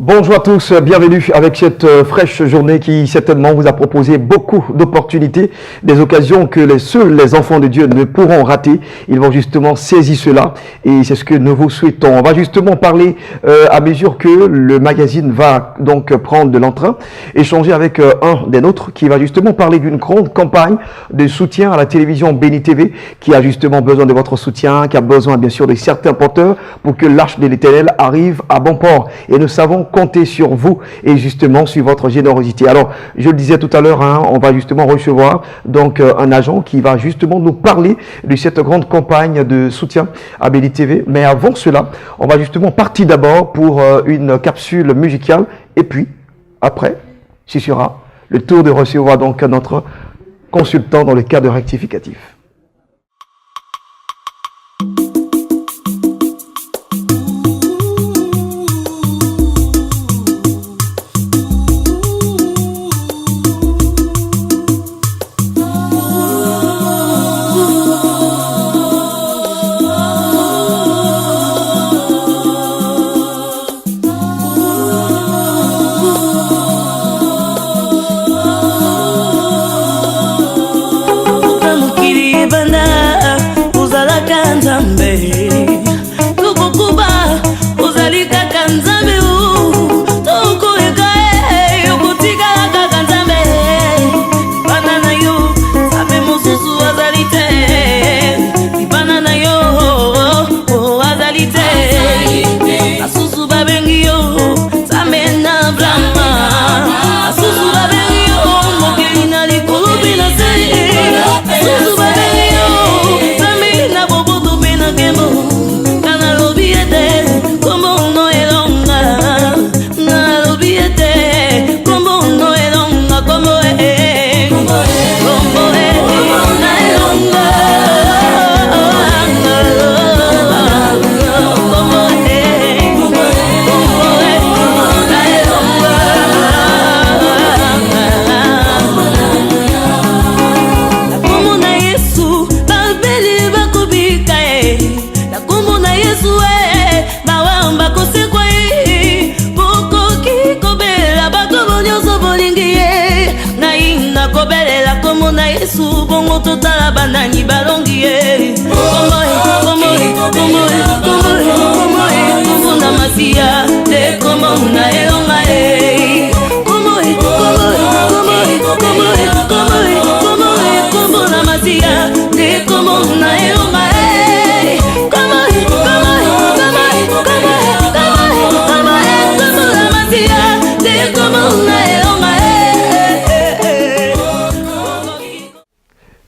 Bonjour à tous, bienvenue avec cette fraîche journée qui certainement vous a proposé beaucoup d'opportunités, des occasions que seuls les enfants de Dieu ne pourront rater. Ils vont justement saisir cela et c'est ce que nous vous souhaitons. On va justement parler à mesure que le magazine va donc prendre de l'entrain, échanger avec un des nôtres qui va justement parler d'une grande campagne de soutien à la télévision Béni TV qui a justement besoin de votre soutien, qui a besoin bien sûr de certains porteurs pour que l'arche de l'Éternel arrive à bon port. Et nous savons compter sur vous et justement sur votre générosité. Alors, je le disais tout à l'heure, on va justement recevoir donc un agent qui va justement nous parler de cette grande campagne de soutien à Béni TV. Mais avant cela, on va justement partir d'abord pour une capsule musicale et puis après, ce sera le tour de recevoir donc notre consultant dans le cadre rectificatif.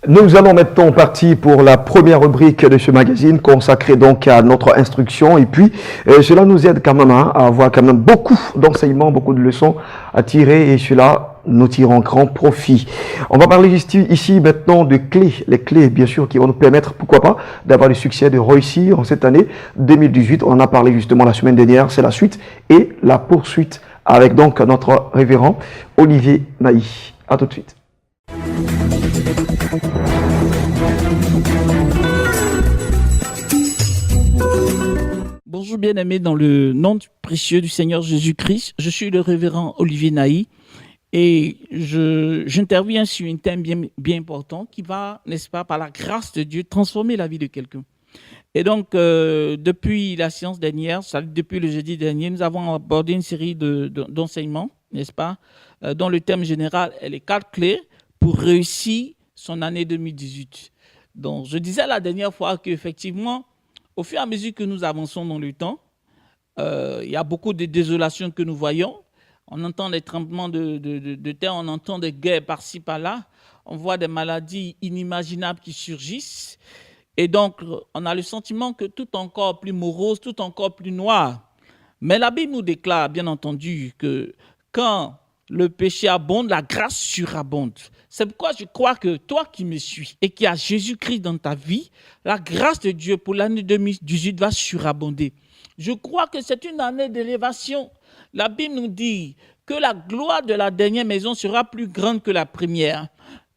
Nous allons maintenant partir pour la première rubrique de ce magazine consacrée donc à notre instruction et puis cela nous aide quand même à avoir quand même beaucoup d'enseignements, beaucoup de leçons à tirer et cela nous tirons grand profit. On va parler ici maintenant de clés, les clés bien sûr qui vont nous permettre pourquoi pas d'avoir le succès, de réussir en cette année 2018. On en a parlé justement la semaine dernière, c'est la suite et la poursuite avec donc notre révérend Olivier Naï. À tout de suite. Bonjour bien-aimés, dans le nom précieux du Seigneur Jésus-Christ, je suis le révérend Olivier Naï et j'interviens sur un thème bien important qui va, n'est-ce pas, par la grâce de Dieu, transformer la vie de quelqu'un. Et donc, depuis la séance dernière, depuis le jeudi dernier, nous avons abordé une série d'enseignements, n'est-ce pas, dont le thème général est les 4 clés pour réussir son année 2018. Donc, je disais la dernière fois qu'effectivement, au fur et à mesure que nous avançons dans le temps, il y a beaucoup de désolations que nous voyons. On entend des tremblements de terre, on entend des guerres par-ci, par-là. On voit des maladies inimaginables qui surgissent. Et donc, on a le sentiment que tout est encore plus morose, tout est encore plus noir. Mais la Bible nous déclare, bien entendu, que quand le péché abonde, la grâce surabonde. C'est pourquoi je crois que toi qui me suis et qui as Jésus-Christ dans ta vie, la grâce de Dieu pour l'année 2018 va surabonder. Je crois que c'est une année d'élévation. La Bible nous dit que la gloire de la dernière maison sera plus grande que la première.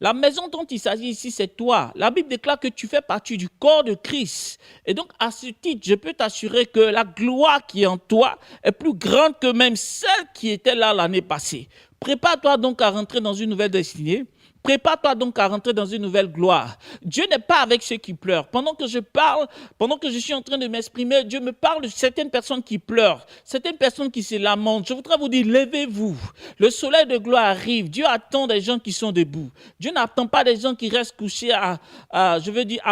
La maison dont il s'agit ici, c'est toi. La Bible déclare que tu fais partie du corps de Christ. Et donc, à ce titre, je peux t'assurer que la gloire qui est en toi est plus grande que même celle qui était là l'année passée. Prépare-toi donc à rentrer dans une nouvelle destinée. Prépare-toi donc à rentrer dans une nouvelle gloire. Dieu n'est pas avec ceux qui pleurent. Pendant que je parle, pendant que je suis en train de m'exprimer, Dieu me parle de certaines personnes qui pleurent, certaines personnes qui se lamentent. Je voudrais vous dire, levez-vous. Le soleil de gloire arrive. Dieu attend des gens qui sont debout. Dieu n'attend pas des gens qui restent couchés à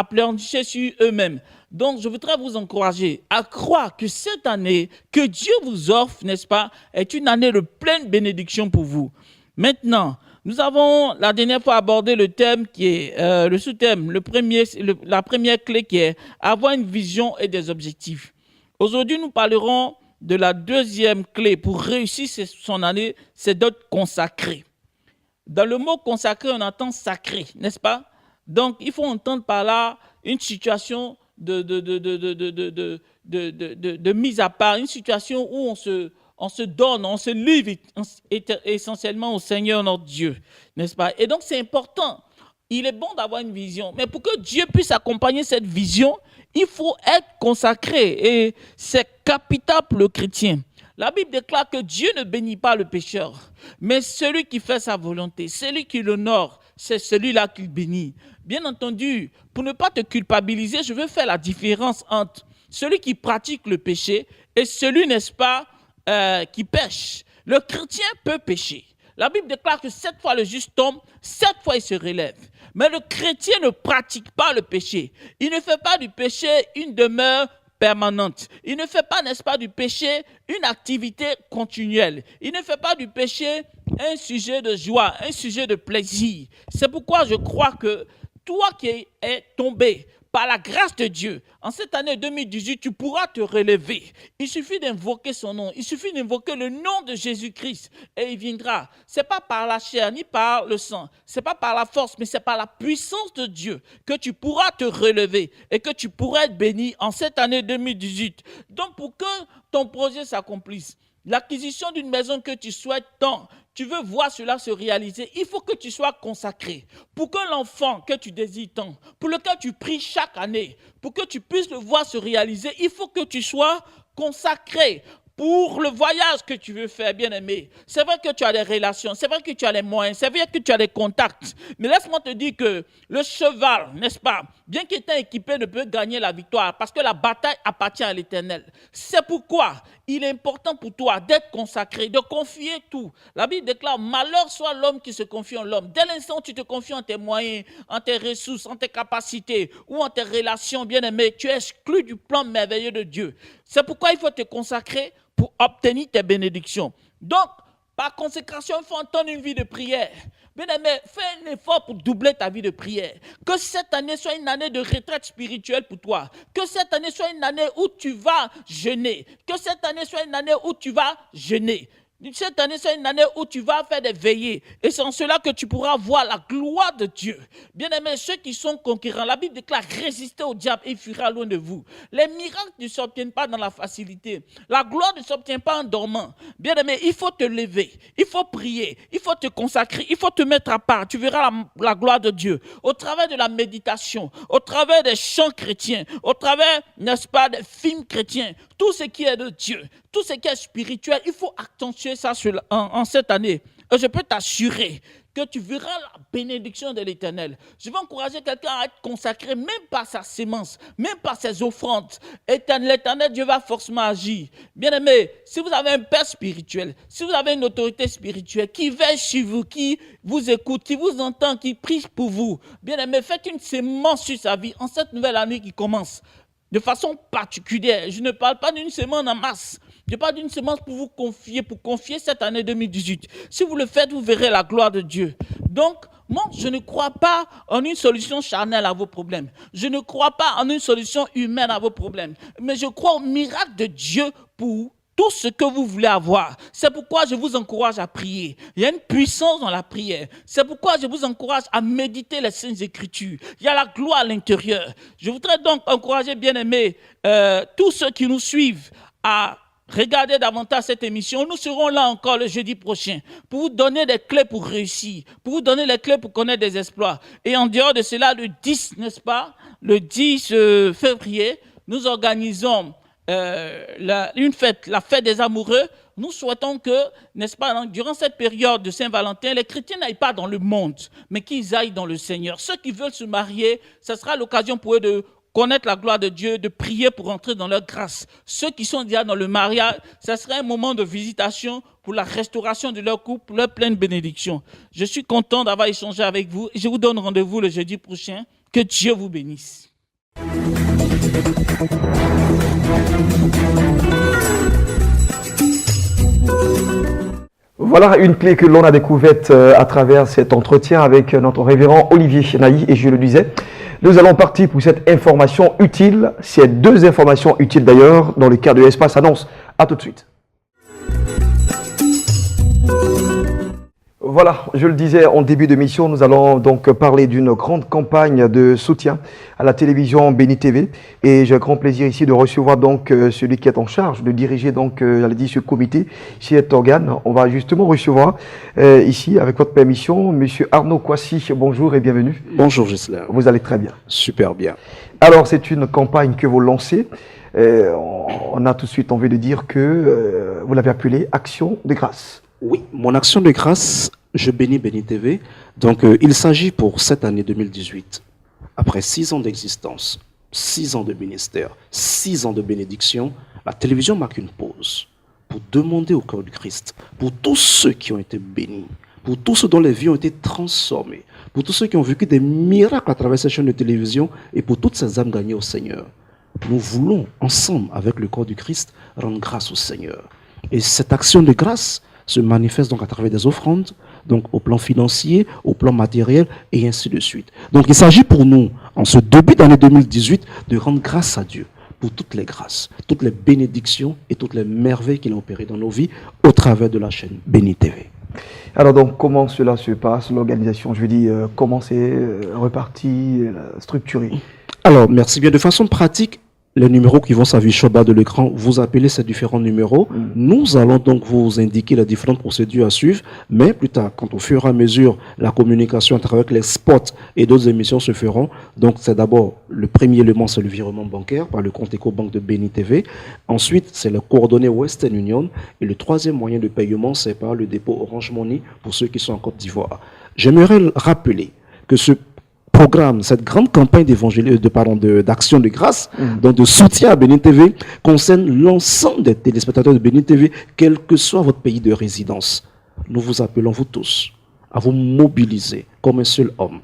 pleurnicher sur eux-mêmes. Donc, je voudrais vous encourager à croire que cette année que Dieu vous offre, n'est-ce pas, est une année de pleine bénédiction pour vous. Maintenant, nous avons la dernière fois abordé le thème qui est le sous-thème, la première clé qui est avoir une vision et des objectifs. Aujourd'hui, nous parlerons de la deuxième clé pour réussir son année, c'est d'être consacré. Dans le mot consacré, on entend sacré, n'est-ce pas? Donc, il faut entendre par là une situation de mise à part, une situation où on se donne, on se livre essentiellement au Seigneur notre Dieu, n'est-ce pas? Et donc, c'est important. Il est bon d'avoir une vision, mais pour que Dieu puisse accompagner cette vision, il faut être consacré et c'est capital pour le chrétien. La Bible déclare que Dieu ne bénit pas le pécheur, mais celui qui fait sa volonté, celui qui l'honore, c'est celui-là qui bénit. Bien entendu, pour ne pas te culpabiliser, je veux faire la différence entre celui qui pratique le péché et celui, n'est-ce pas, qui pêche. Le chrétien peut pécher. La Bible déclare que 7 fois le juste tombe, 7 fois il se relève. Mais le chrétien ne pratique pas le péché. Il ne fait pas du péché une demeure permanente. Il ne fait pas, n'est-ce pas, du péché une activité continuelle. Il ne fait pas du péché un sujet de joie, un sujet de plaisir. C'est pourquoi je crois que toi qui es tombé par la grâce de Dieu, en cette année 2018, tu pourras te relever. Il suffit d'invoquer son nom. Il suffit d'invoquer le nom de Jésus-Christ et il viendra. Ce n'est pas par la chair ni par le sang. Ce n'est pas par la force, mais c'est par la puissance de Dieu que tu pourras te relever et que tu pourras être béni en cette année 2018. Donc, pour que ton projet s'accomplisse, l'acquisition d'une maison que tu souhaites tant, tu veux voir cela se réaliser, il faut que tu sois consacré. Pour que l'enfant que tu désires tant, pour lequel tu pries chaque année, pour que tu puisses le voir se réaliser, il faut que tu sois consacré. Pour le voyage que tu veux faire, bien-aimé, c'est vrai que tu as des relations, c'est vrai que tu as les moyens, c'est vrai que tu as des contacts. Mais laisse-moi te dire que le cheval, n'est-ce pas, bien qu'étant équipé, ne peut gagner la victoire parce que la bataille appartient à l'Éternel. C'est pourquoi il est important pour toi d'être consacré, de confier tout. La Bible déclare, malheur soit l'homme qui se confie en l'homme. Dès l'instant où tu te confies en tes moyens, en tes ressources, en tes capacités ou en tes relations, bien-aimé, tu es exclu du plan merveilleux de Dieu. C'est pourquoi il faut te consacrer pour obtenir tes bénédictions. Donc, par consécration, il faut entendre une vie de prière. Bien-aimé, fais un effort pour doubler ta vie de prière. Que cette année soit une année de retraite spirituelle pour toi. Que cette année soit une année où tu vas jeûner. Que cette année soit une année où tu vas jeûner. Cette année, c'est une année où tu vas faire des veillées. Et c'est en cela que tu pourras voir la gloire de Dieu. Bien-aimés, ceux qui sont conquérants, la Bible déclare résister au diable et il fuira loin de vous. Les miracles ne s'obtiennent pas dans la facilité. La gloire ne s'obtient pas en dormant. Bien-aimé, il faut te lever. Il faut prier. Il faut te consacrer. Il faut te mettre à part. Tu verras la gloire de Dieu. Au travers de la méditation, au travers des chants chrétiens, au travers, n'est-ce pas, des films chrétiens, tout ce qui est de Dieu, tout ce qui est spirituel, il faut accentuer ça en cette année. Et je peux t'assurer que tu verras la bénédiction de l'Éternel. Je veux encourager quelqu'un à être consacré, même par sa sémence, même par ses offrandes. L'Éternel, Dieu va forcément agir. Bien-aimé, si vous avez un père spirituel, si vous avez une autorité spirituelle qui veille sur vous, qui vous écoute, qui vous entend, qui prie pour vous, bien-aimé, faites une sémence sur sa vie en cette nouvelle année qui commence. De façon particulière, je ne parle pas d'une semence en masse. Je parle d'une semence pour vous confier cette année 2018. Si vous le faites, vous verrez la gloire de Dieu. Donc, moi, je ne crois pas en une solution charnelle à vos problèmes. Je ne crois pas en une solution humaine à vos problèmes. Mais je crois au miracle de Dieu pour tout ce que vous voulez avoir. C'est pourquoi je vous encourage à prier. Il y a une puissance dans la prière. C'est pourquoi je vous encourage à méditer les Saintes Écritures. Il y a la gloire à l'intérieur. Je voudrais donc encourager, bien-aimés, tous ceux qui nous suivent à regardez davantage cette émission. Nous serons là encore le jeudi prochain pour vous donner des clés pour réussir, pour vous donner les clés pour connaître des exploits. Et en dehors de cela, le 10, n'est-ce pas, le 10 février, nous organisons une fête, la fête des amoureux. Nous souhaitons que, n'est-ce pas, durant cette période de Saint-Valentin, les chrétiens n'aillent pas dans le monde, mais qu'ils aillent dans le Seigneur. Ceux qui veulent se marier, ce sera l'occasion pour eux de connaître la gloire de Dieu, de prier pour entrer dans leur grâce. Ceux qui sont déjà dans le mariage, ce sera un moment de visitation pour la restauration de leur couple, pour leur pleine bénédiction. Je suis content d'avoir échangé avec vous et je vous donne rendez-vous le jeudi prochain. Que Dieu vous bénisse. Voilà une clé que l'on a découverte à travers cet entretien avec notre révérend Olivier Naï, et je le disais, nous allons partir pour cette information utile, ces deux informations utiles d'ailleurs, dans le cadre de l'Espace Annonce. À tout de suite. Voilà, je le disais en début d'émission, nous allons donc parler d'une grande campagne de soutien à la télévision Béni TV, et j'ai grand plaisir ici de recevoir donc celui qui est en charge de diriger donc ce comité, cet organe. On va justement recevoir ici, avec votre permission, Monsieur Arnaud Kwasi. Bonjour et bienvenue. Bonjour Gisela. Vous allez très bien. Super bien. Alors c'est une campagne que vous lancez. On a tout de suite envie de dire que vous l'avez appelée Action de grâce. Oui, mon action de grâce, je bénis Béni TV. Donc, il s'agit pour cette année 2018, après 6 ans d'existence, 6 ans de ministère, 6 ans de bénédiction, la télévision marque une pause pour demander au cœur du Christ, pour tous ceux qui ont été bénis, pour tous ceux dont les vies ont été transformées, pour tous ceux qui ont vécu des miracles à travers ces chaînes de télévision et pour toutes ces âmes gagnées au Seigneur. Nous voulons, ensemble, avec le corps du Christ, rendre grâce au Seigneur. Et cette action de grâce se manifeste donc à travers des offrandes, donc au plan financier, au plan matériel, et ainsi de suite. Donc il s'agit pour nous, en ce début d'année 2018, de rendre grâce à Dieu pour toutes les grâces, toutes les bénédictions et toutes les merveilles qu'il a opérées dans nos vies au travers de la chaîne Béni TV. Alors donc, comment cela se passe, l'organisation, je veux dire, comment c'est reparti, structuré? Alors, merci bien. De façon pratique, les numéros qui vont s'afficher au bas de l'écran, vous appelez ces différents numéros. Nous allons donc vous indiquer les différentes procédures à suivre, mais plus tard, quand au fur et à mesure, la communication à travers les spots et d'autres émissions se feront. Donc, c'est d'abord, le premier élément, c'est le virement bancaire par le compte EcoBank de Béni TV. Ensuite, c'est les coordonnées Western Union. Et le troisième moyen de paiement, c'est par le dépôt Orange Money pour ceux qui sont en Côte d'Ivoire. J'aimerais rappeler que ce programme, cette grande campagne d'action de grâce, donc de soutien à Béni TV, concerne l'ensemble des téléspectateurs de Béni TV, quel que soit votre pays de résidence. Nous vous appelons, vous tous, à vous mobiliser comme un seul homme.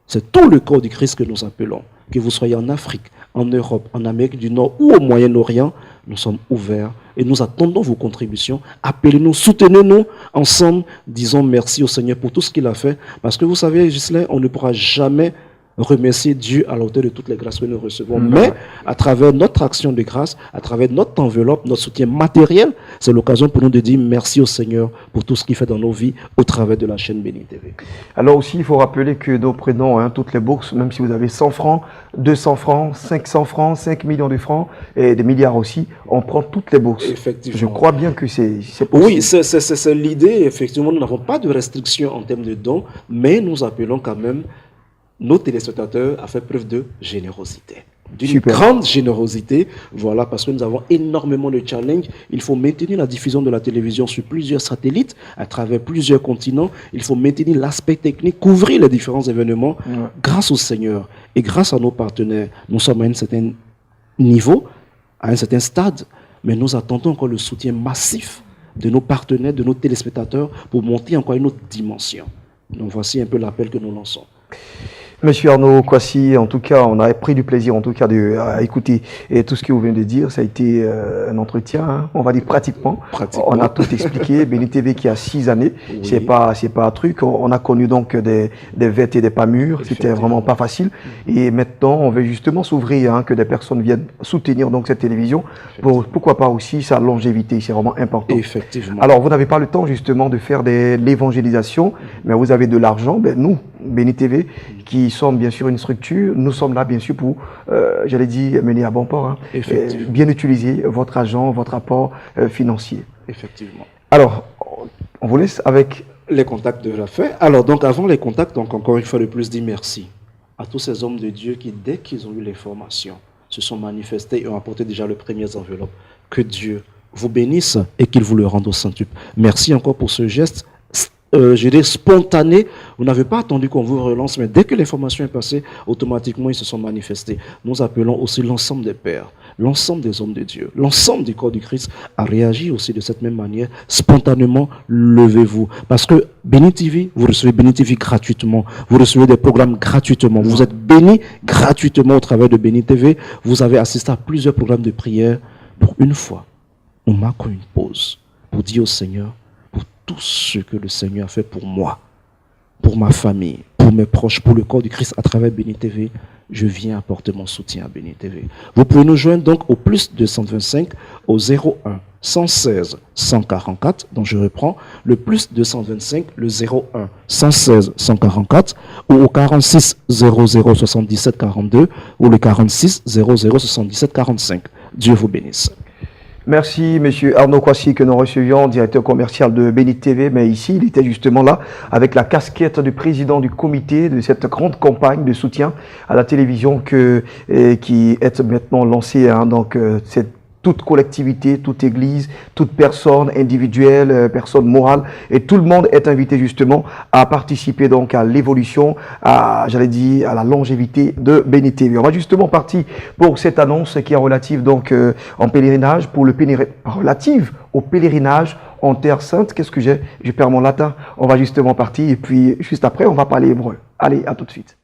C'est tout le corps du Christ que nous appelons. Que vous soyez en Afrique, en Europe, en Amérique du Nord ou au Moyen-Orient, nous sommes ouverts et nous attendons vos contributions. Appelez-nous, soutenez-nous ensemble. Disons merci au Seigneur pour tout ce qu'il a fait. Parce que vous savez, Ghislain, on ne pourra jamais remercier Dieu à la hauteur de toutes les grâces que nous recevons. Mais à travers notre action de grâce, à travers notre enveloppe, notre soutien matériel, c'est l'occasion pour nous de dire merci au Seigneur pour tout ce qu'il fait dans nos vies au travers de la chaîne Béni TV. Alors aussi, il faut rappeler que nous prenons toutes les bourses, même si vous avez 100 francs, 200 francs, 500 francs, 5 millions de francs et des milliards aussi, on prend toutes les bourses. Effectivement. Je crois bien que c'est possible. Oui, c'est l'idée. Effectivement, nous n'avons pas de restrictions en termes de dons, mais nous appelons quand même nos téléspectateurs à faire preuve de générosité. D'une grande générosité, voilà, parce que nous avons énormément de challenges. Il faut maintenir la diffusion de la télévision sur plusieurs satellites, à travers plusieurs continents. Il faut maintenir l'aspect technique, couvrir les différents événements. Grâce au Seigneur et grâce à nos partenaires, nous sommes à un certain niveau, à un certain stade, mais nous attendons encore le soutien massif de nos partenaires, de nos téléspectateurs, pour monter encore une autre dimension. Donc voici un peu l'appel que nous lançons. Monsieur Arnaud Kwasi, en tout cas, on a pris du plaisir en tout cas à écouter et tout ce que vous venez de dire. Ça a été un entretien, on va dire pratiquement. On a tout expliqué. Béni TV qui a 6 années, c'est pas un truc. On a connu donc des vêtes et des pas mûrs. C'était vraiment pas facile. Et maintenant, on veut justement s'ouvrir, que des personnes viennent soutenir donc cette télévision. Pourquoi pas aussi sa longévité, c'est vraiment important. Effectivement. Alors, vous n'avez pas le temps justement de faire de l'évangélisation, mais vous avez de l'argent. Nous, Béni TV, qui sommes bien sûr une structure, nous sommes là bien sûr pour, j'allais dire, mener à bon port, hein, bien utiliser votre argent, votre apport financier. Effectivement. Alors, on vous laisse avec les contacts de la fête. Alors, donc, avant les contacts, donc, encore une fois de plus, dire merci à tous ces hommes de Dieu qui, dès qu'ils ont eu les formations, se sont manifestés et ont apporté déjà les premières enveloppes. Que Dieu vous bénisse et qu'il vous le rende au centuple. Merci encore pour ce geste. Je dirais spontané, vous n'avez pas attendu qu'on vous relance, mais dès que l'information est passée, automatiquement ils se sont manifestés. Nous appelons aussi l'ensemble des pères, l'ensemble des hommes de Dieu, l'ensemble du corps du Christ à réagir aussi de cette même manière. Spontanément, levez-vous. Parce que Béni TV, vous recevez Béni TV gratuitement, vous recevez des programmes gratuitement, vous êtes bénis gratuitement au travers de Béni TV, vous avez assisté à plusieurs programmes de prière. Pour une fois, on marque une pause pour dire au Seigneur, tout ce que le Seigneur a fait pour moi, pour ma famille, pour mes proches, pour le corps du Christ à travers Béni TV, je viens apporter mon soutien à Béni TV. Vous pouvez nous joindre donc au plus 225 au 01 116 144, donc je reprends, le plus 225, le 01 116 144, ou au 46 00 77 42, ou le 46 00 77 45. Dieu vous bénisse. Merci, monsieur Arnaud Kwasi, que nous recevions, directeur commercial de Béni TV. Mais ici, il était justement là avec la casquette du président du comité de cette grande campagne de soutien à la télévision qui est maintenant lancée. Hein, donc, c'est toute collectivité, toute église, toute personne individuelle, personne morale, et tout le monde est invité justement à participer donc à l'évolution, j'allais dire, à la longévité de Béni TV. On va justement partir pour cette annonce qui est relative donc en pèlerinage, pour le relative au pèlerinage en Terre Sainte. Qu'est-ce que j'ai? Je perds mon latin. On va justement partir et puis juste après on va parler hébreu. Allez, à tout de suite.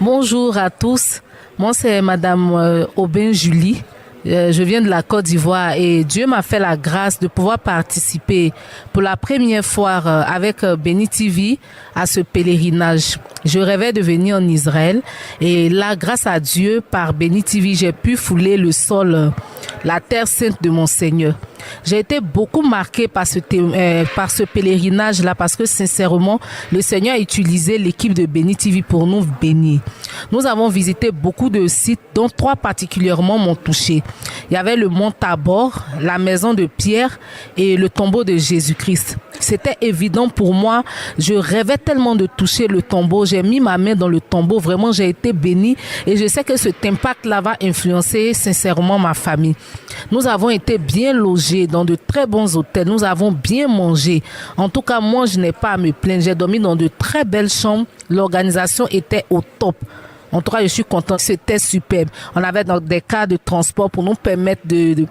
Bonjour à tous, moi c'est Madame Aubin Julie, je viens de la Côte d'Ivoire et Dieu m'a fait la grâce de pouvoir participer pour la première fois avec Béni TV à ce pèlerinage. Je rêvais de venir en Israël et là, grâce à Dieu, par Béni TV, j'ai pu fouler le sol, la terre sainte de mon Seigneur. J'ai été beaucoup marquée par ce pèlerinage-là parce que sincèrement, le Seigneur a utilisé l'équipe de Béni TV pour nous bénir. Nous avons visité beaucoup de sites, dont 3 particulièrement m'ont touché. Il y avait le mont Tabor, la maison de Pierre et le tombeau de Jésus-Christ. C'était évident pour moi. Je rêvais tellement de toucher le tombeau. J'ai mis ma main dans le tombeau. Vraiment, j'ai été bénie. Et je sais que cet impact-là va influencer sincèrement ma famille. Nous avons été bien logés dans de très bons hôtels. Nous avons bien mangé. En tout cas, moi, je n'ai pas à me plaindre. J'ai dormi dans de très belles chambres. L'organisation était au top. En tout cas, je suis content. C'était superbe. On avait donc des cars de transport pour nous permettre de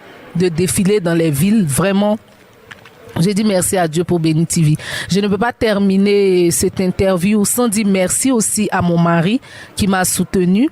défiler dans les villes. Vraiment. J'ai dit merci à Dieu pour Béni TV. Je ne peux pas terminer cette interview sans dire merci aussi à mon mari qui m'a soutenu,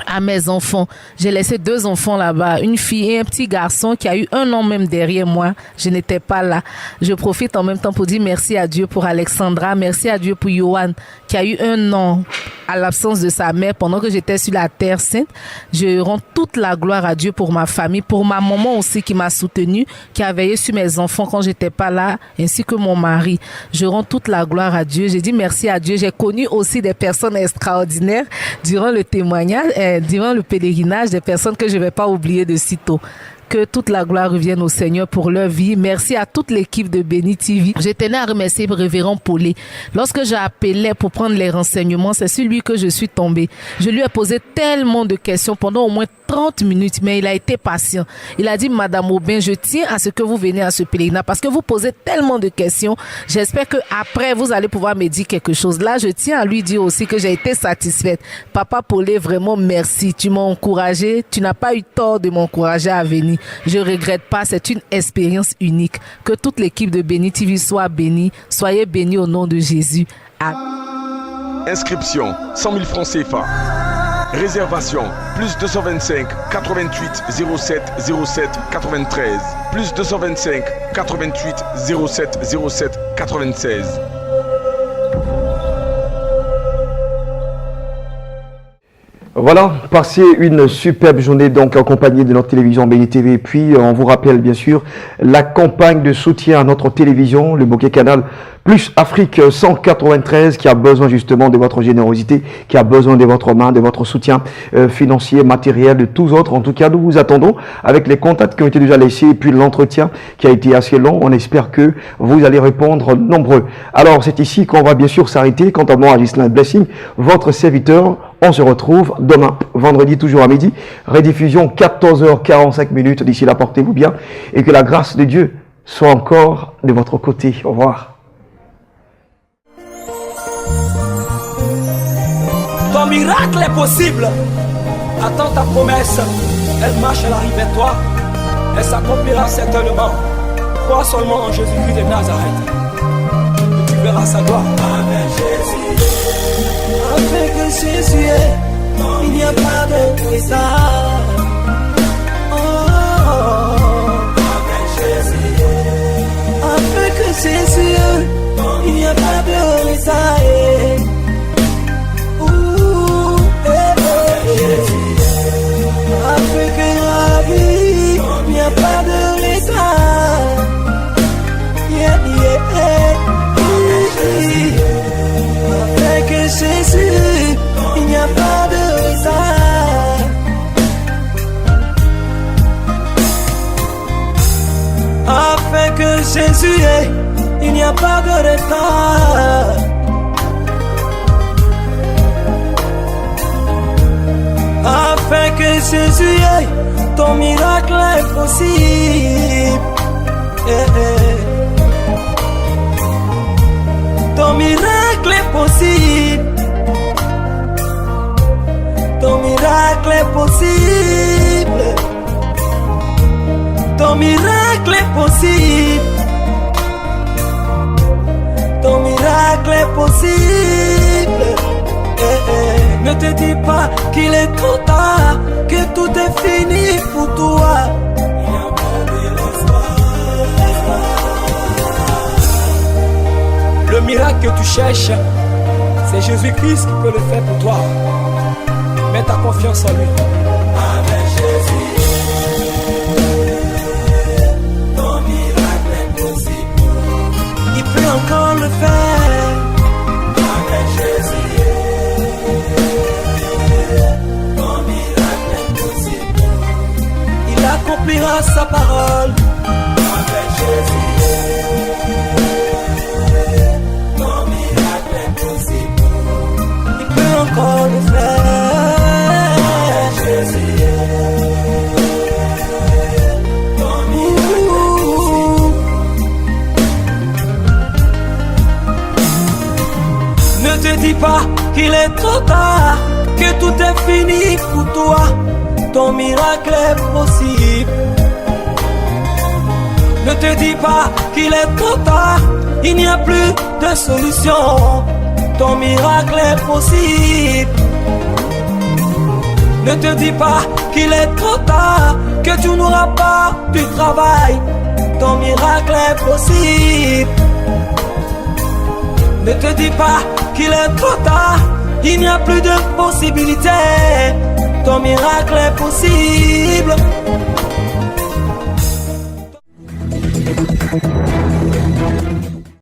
à mes enfants. J'ai laissé 2 enfants là-bas, une fille et un petit garçon qui a eu 1 an même derrière moi. Je n'étais pas là. Je profite en même temps pour dire merci à Dieu pour Alexandra, merci à Dieu pour Yohan qui a eu 1 an à l'absence de sa mère pendant que j'étais sur la terre sainte. Je rends toute la gloire à Dieu pour ma famille, pour ma maman aussi qui m'a soutenue, qui a veillé sur mes enfants quand j'étais pas là, ainsi que mon mari. Je rends toute la gloire à Dieu. J'ai dit merci à Dieu. J'ai connu aussi des personnes extraordinaires durant le témoignage, durant le pèlerinage, des personnes que je vais pas oublier de sitôt. Que toute la gloire revienne au Seigneur pour leur vie. Merci à toute l'équipe de Béni TV. Je tenais à remercier le révérend Paulé. Lorsque j'appelais pour prendre les renseignements, c'est sur lui que je suis tombée. Je lui ai posé tellement de questions pendant au moins 30 minutes, mais il a été patient. Il a dit, Madame Aubin, je tiens à ce que vous venez à ce pèlerinage parce que vous posez tellement de questions. J'espère que après vous allez pouvoir me dire quelque chose. Là, je tiens à lui dire aussi que j'ai été satisfaite. Papa Paulé, vraiment merci. Tu m'as encouragé. Tu n'as pas eu tort de m'encourager à venir. Je regrette pas. C'est une expérience unique. Que toute l'équipe de Béni TV soit bénie. Soyez bénis au nom de Jésus. Inscription 100 000 francs CFA. Réservation plus 225 88 07 07 93 plus 225 88 07 07 96. Voilà, passez une superbe journée donc en compagnie de notre télévision Béni TV. Et puis on vous rappelle bien sûr la campagne de soutien à notre télévision, le Bouquet Canal Plus Afrique 193 qui a besoin justement de votre générosité, qui a besoin de votre main, de votre soutien financier, matériel, de tous autres. En tout cas, nous vous attendons avec les contacts qui ont été déjà laissés et puis l'entretien qui a été assez long. On espère que vous allez répondre nombreux. Alors c'est ici qu'on va bien sûr s'arrêter. Quant à moi, Gislain Blessing, votre serviteur. On se retrouve demain, vendredi, toujours à midi. Rediffusion 14h45 minutes. D'ici là, portez-vous bien. Et que la grâce de Dieu soit encore de votre côté. Au revoir. Ton miracle est possible. Attends ta promesse. Elle marche, elle arrive vers toi. Elle s'accomplira certainement. Crois seulement en Jésus-Christ de Nazareth. Et tu verras sa gloire. Amen, Jésus. Avec Jésus, il n'y a pas de retard. Avec Jésus, il n'y a pas de retard. Avec la vie, il n'y a pas de retard. Avec Jésus, il n'y a pas de retard. Avec Jésus, il n'y a pas de retard. Avec Jésus, ton miracle est possible. Ton miracle est possible. Ton miracle est possible. Ton miracle est possible. Ton miracle est possible. Ne te dis pas qu'il est trop tard, que tout est fini pour toi. Le miracle que tu cherches, c'est Jésus-Christ qui peut le faire pour toi. Mets ta confiance en lui. Avec Jésus, ton miracle est possible. Il peut encore le faire. Avec Jésus, ton miracle est possible. Il accomplira sa parole. Avec Jésus. Encore le faire, Jésus. Ne te dis pas qu'il est trop tard, que tout est fini pour toi. Ton miracle est possible. Ne te dis pas qu'il est trop tard, il n'y a plus de solution. Ton miracle est possible. Ne te dis pas qu'il est trop tard, que tu n'auras pas du travail. Ton miracle est possible. Ne te dis pas qu'il est trop tard, il n'y a plus de possibilité. Ton miracle est possible.